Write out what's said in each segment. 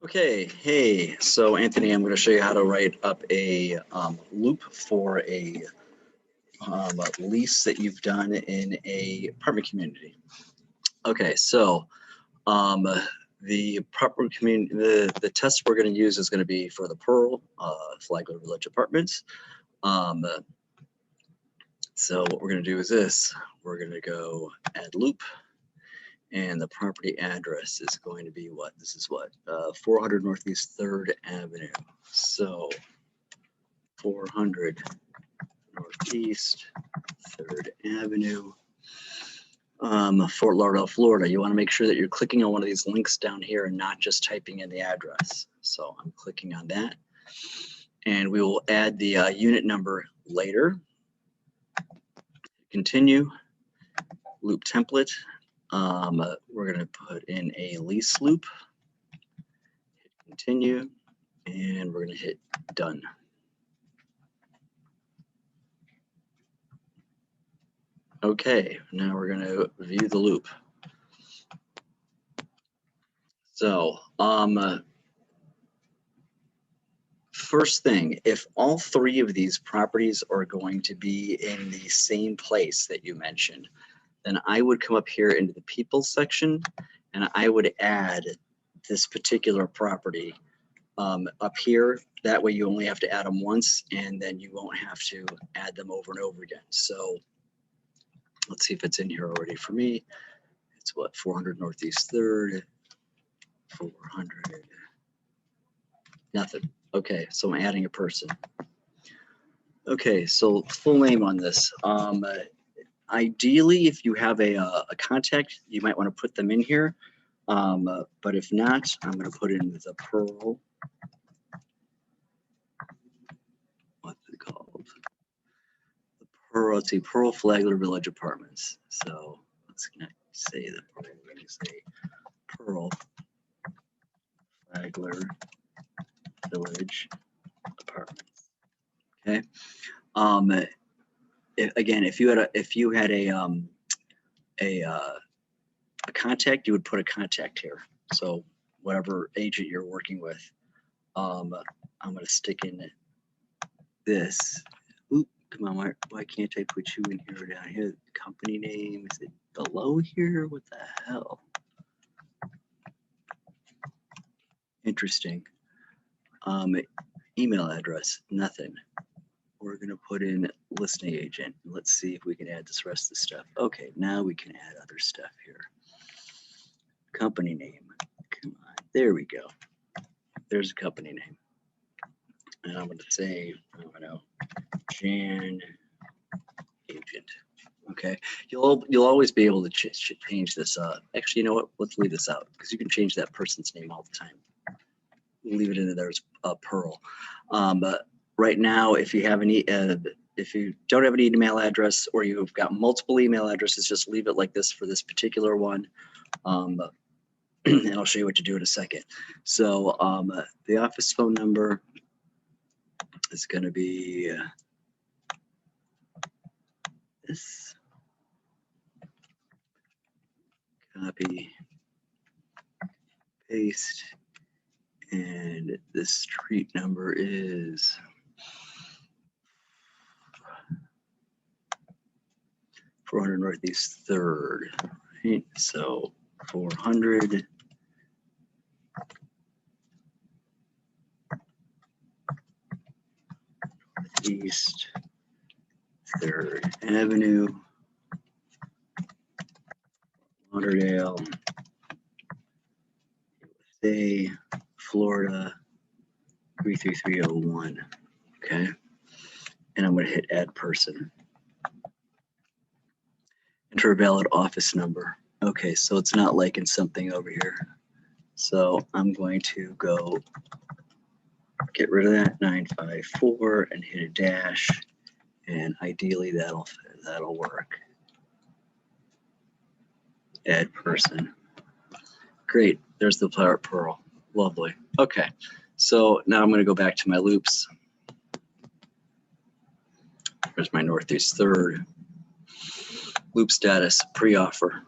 Okay, hey, so Anthony, I'm going to show you how to write up a loop for a lease that you've done in a apartment community. Okay, so the proper community, the test we're going to use is going to be for the Pearl Flagler Village Apartments. So what we're going to do is this: we're going to go add loop. And the property address is going to be what? This is what? 400 Northeast 3rd Avenue. So 400 Northeast 3rd Avenue, Fort Lauderdale, Florida. You want to make sure that you're clicking on one of these links down here and not just typing in the address. So I'm clicking on that. And we will add the unit number later. Continue. Loop template. We're going to put in a lease loop, hit continue, and we're going to hit done. Okay, now we're going to view the loop. So, first thing, if all three of these properties are going to be in the same place that you mentioned, then I would come up here into the people section and I would add this particular property up here. That way you only have to add them once and then you won't have to add them over and over again. So let's see if it's in here already for me. It's what, 400 Northeast 3rd, 400, nothing. Okay, so I'm adding a person. Okay, so full name on this. Ideally, if you have a contact, you might want to put them in here. But if not, I'm going to put in the Pearl. What's it called? The Pearl. Let's see, Pearl Flagler Village Apartments. So let's say that we're going to say Pearl Flagler Village Apartments. Okay. Again, if you had a contact, you would put a contact here. So whatever agent you're working with, I'm going to stick in this. Oop, come on, why can't I put you in here down here? Company name, is it below here? What the hell? Interesting. Email address, nothing. We're going to put in listing agent. Let's see if we can add this rest of the stuff. Okay, now we can add other stuff here. Company name. Come on, there we go. There's a company name. And I'm going to say, I don't know, Jan Agent. Okay, you'll always be able to change this up. Actually, you know what? Let's leave this out because you can change that person's name all the time. Leave it in there as Pearl. But right now, if you have any, if you don't have an email address or you've got multiple email addresses, just leave it like this for this particular one. And I'll show you what to do in a second. So the office phone number is going to be this. Copy, paste, and the street number is 400 Northeast 3rd, right? So 400 Northeast 3rd Avenue, Lauderdale, USA, Florida, 33301. Okay, and I'm going to hit add person. Enter a valid office number. Okay, so it's not like in something over here. So I'm going to go get rid of that 954 and hit a dash, and ideally that'll work. Add person. Great, there's the Pearl. Lovely. Okay, so now I'm going to go back to my loops. There's my Northeast 3rd. Loop status, pre-offer.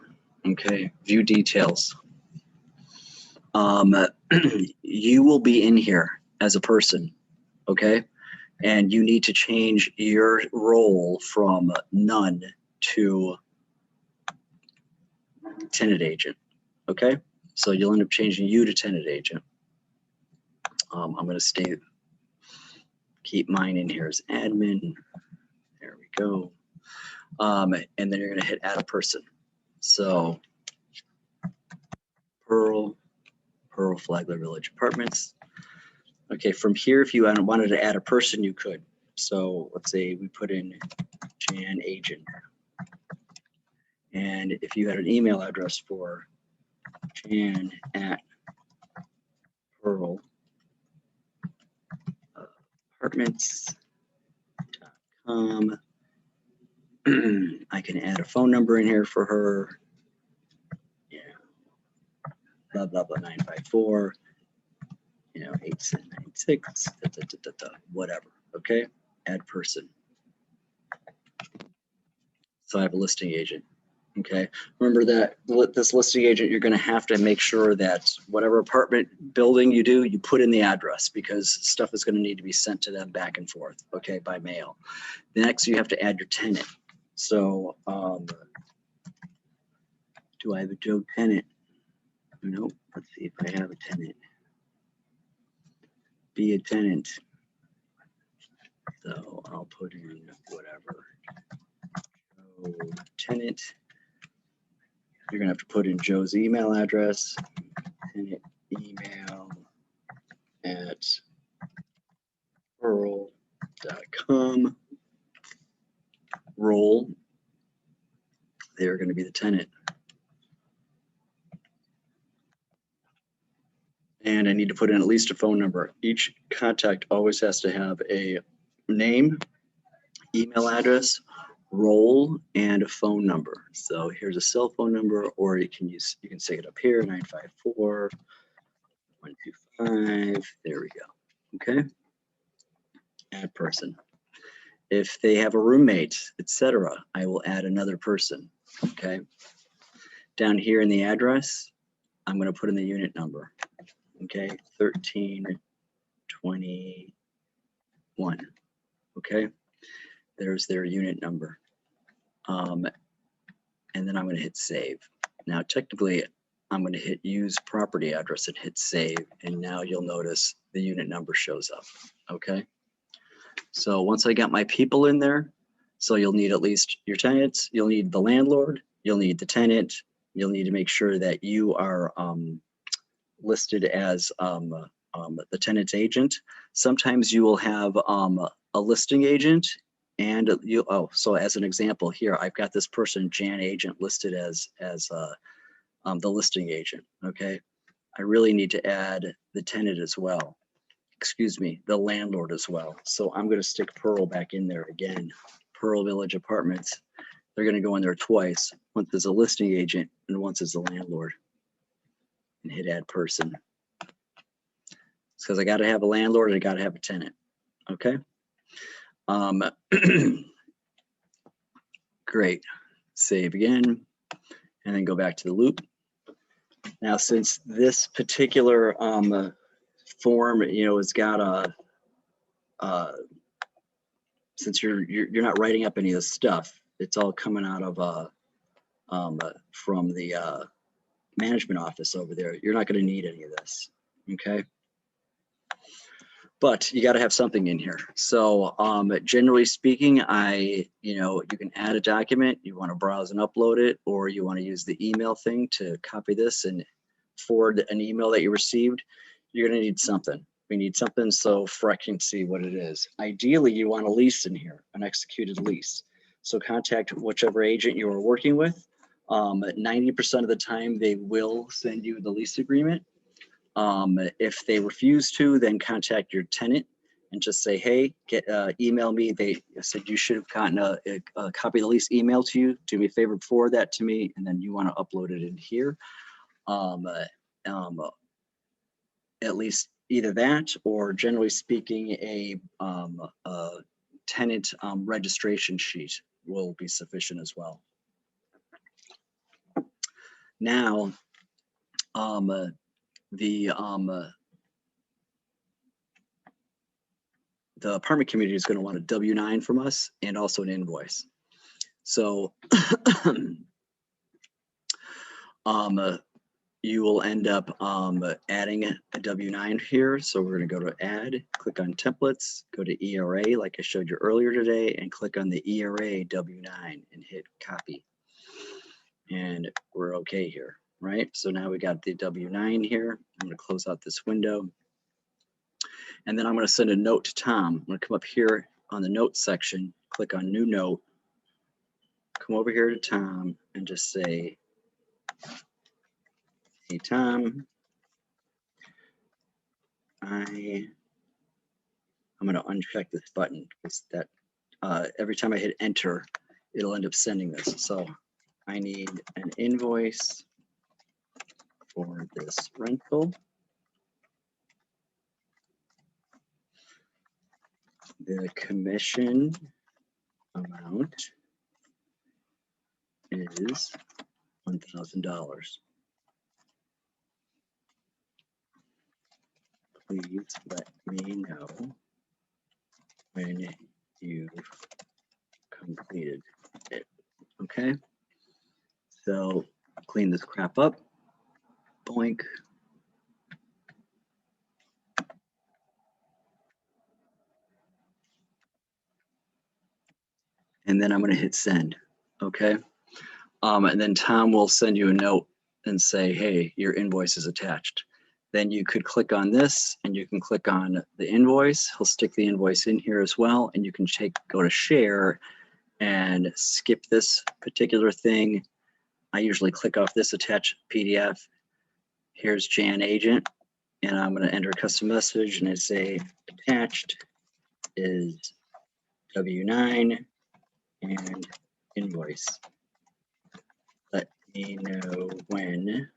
Okay, view details. You will be in here as a person, okay? And you need to change your role from none to tenant agent, okay? So you'll end up changing you to tenant agent. I'm going to keep mine in here as admin. There we go. And then you're going to hit add a person. So Pearl Flagler Village Apartments. Okay, from here, if you wanted to add a person, you could. So let's say we put in Jan Agent. And if you had an email address for Jan at Pearl Apartments.com, I can add a phone number in here for her. Yeah, blah, blah, blah, 954, 8796, whatever. Okay, add person. So I have a listing agent. Okay, remember that this listing agent, you're going to have to make sure that whatever apartment building you do, you put in the address, because stuff is going to need to be sent to them back and forth, okay, by mail. Next, you have to add your tenant. So do I have a Joe tenant? Nope. Let's see if I have a tenant. Be a tenant. So I'll put in whatever. Joe tenant. You're going to have to put in Joe's email address. Tenant email at pearl.com. Role. They're going to be the tenant. And I need to put in at least a phone number. Each contact always has to have a name, email address, role, and a phone number. So here's a cell phone number, or you can say it up here, 954 125. There we go. Okay. Add person. If they have a roommate, etc., I will add another person. Okay. Down here in the address, I'm going to put in the unit number. Okay, 1321. Okay, there's their unit number. And then I'm going to hit save. Now, technically, I'm going to hit use property address and hit save. And now you'll notice the unit number shows up. Okay, so once I got my people in there, so you'll need at least your tenants, you'll need the landlord, you'll need the tenant, you'll need to make sure that you are listed as the tenant's agent. Sometimes you will have a listing agent, and so as an example here, I've got this person, Jan Agent, listed as the listing agent. Okay, I really need to add the tenant as well. Excuse me, the landlord as well. So I'm going to stick Pearl back in there again. Pearl Village Apartments. They're going to go in there twice. Once as a listing agent and once as the landlord. And hit add person. It's because I got to have a landlord and I got to have a tenant. Okay. Great. Save again, and then go back to the loop. Now, since this particular form, has got since you're not writing up any of this stuff, it's all coming out of from the management office over there. You're not going to need any of this. Okay. But you got to have something in here. So generally speaking, you can add a document, you want to browse and upload it, or you want to use the email thing to copy this and forward an email that you received. You're going to need something. We need something so Freck can see what it is. Ideally, you want a lease in here, an executed lease. So contact whichever agent you are working with. 90% of the time, they will send you the lease agreement. If they refuse to, then contact your tenant and just say, hey, email me. They said you should have gotten a copy of the lease email to you. Do me a favor, forward that to me, and then you want to upload it in here. At least either that, or generally speaking, a tenant registration sheet will be sufficient as well. Now, the apartment community is going to want a W-9 from us and also an invoice. So you will end up adding a W-9 here. So we're going to go to add, click on templates, go to ERA like I showed you earlier today, and click on the ERA W-9 and hit copy. And we're okay here, right? So now we got the W-9 here. I'm going to close out this window. And then I'm going to send a note to Tom. I'm going to come up here on the notes section, click on new note, come over here to Tom and just say, hey, Tom, I'm going to uncheck this button because that every time I hit enter, it'll end up sending this. So I need an invoice for this rental. The commission amount is $1,000. Please let me know when you've completed it. Okay, so clean this crap up. Boink. And then I'm going to hit send. Okay. And then Tom will send you a note and say, hey, your invoice is attached. Then you could click on this and you can click on the invoice. He'll stick the invoice in here as well. And you can go to share and skip this particular thing. I usually click off this attached PDF. Here's Jan agent. And I'm going to enter a custom message and I say attached is W-9 and invoice. Let me know when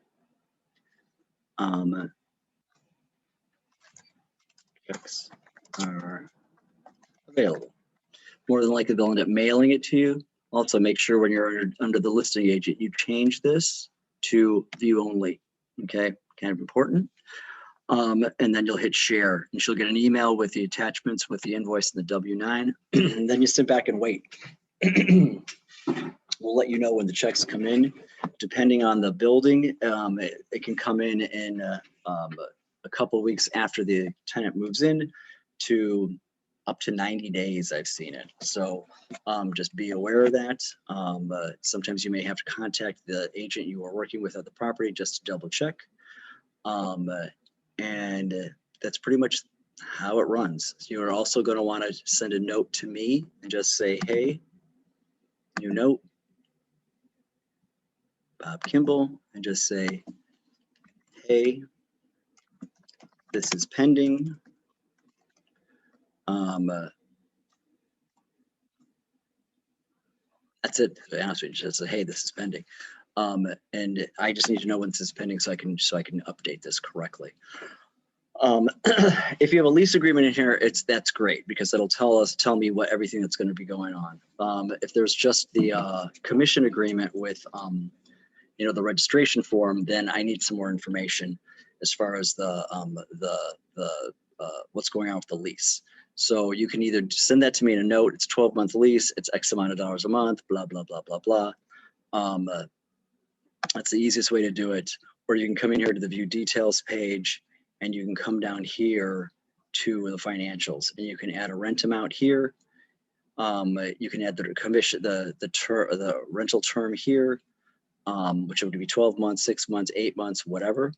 checks are available. More than likely they'll end up mailing it to you. Also make sure when you're under the listing agent, you change this to view only. Okay, kind of important. And then you'll hit share and she'll get an email with the attachments with the invoice and the W-9. And then you sit back and wait. We'll let you know when the checks come in. Depending on the building, it can come in a couple of weeks after the tenant moves in to up to 90 days, I've seen it. So just be aware of that. Sometimes you may have to contact the agent you are working with at the property just to double check. And that's pretty much how it runs. You're also going to want to send a note to me and just say, hey, new note, Bob Kimball, and just say, hey, this is pending. That's it. To be honest with you, just say, hey, this is pending. And I just need to know when this is pending so I can update this correctly. If you have a lease agreement in here, that's great because it'll tell me what everything that's going to be going on. If there's just the commission agreement with the registration form, then I need some more information as far as what's going on with the lease. So you can either send that to me in a note. It's 12-month lease. It's X amount of dollars a month. Blah blah blah blah blah. That's the easiest way to do it. Or you can come in here to the view details page, and you can come down here to the financials, and you can add a rent amount here. You can add the commission, the rental term here, which would be 12 months, 6 months, 8 months, whatever.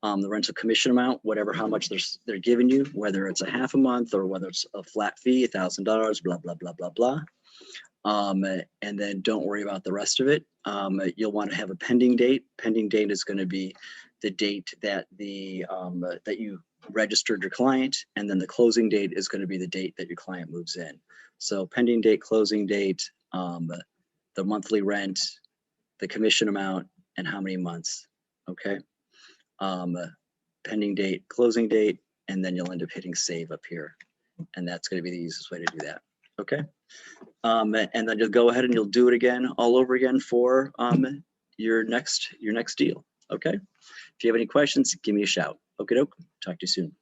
The rental commission amount, whatever, how much they're giving you, whether it's a half a month or whether it's a flat fee, $1,000, blah, blah, blah, blah, blah. And then don't worry about the rest of it. You'll want to have a pending date. Pending date is going to be the date that that you registered your client, and then the closing date is going to be the date that your client moves in. So pending date, closing date, the monthly rent, the commission amount, and how many months. Okay. Pending date, closing date, and then you'll end up hitting save up here. And that's going to be the easiest way to do that. Okay. And then you'll go ahead and you'll do it again, all over again for your next deal. Okay. If you have any questions, give me a shout. Okay, doke. Talk to you soon.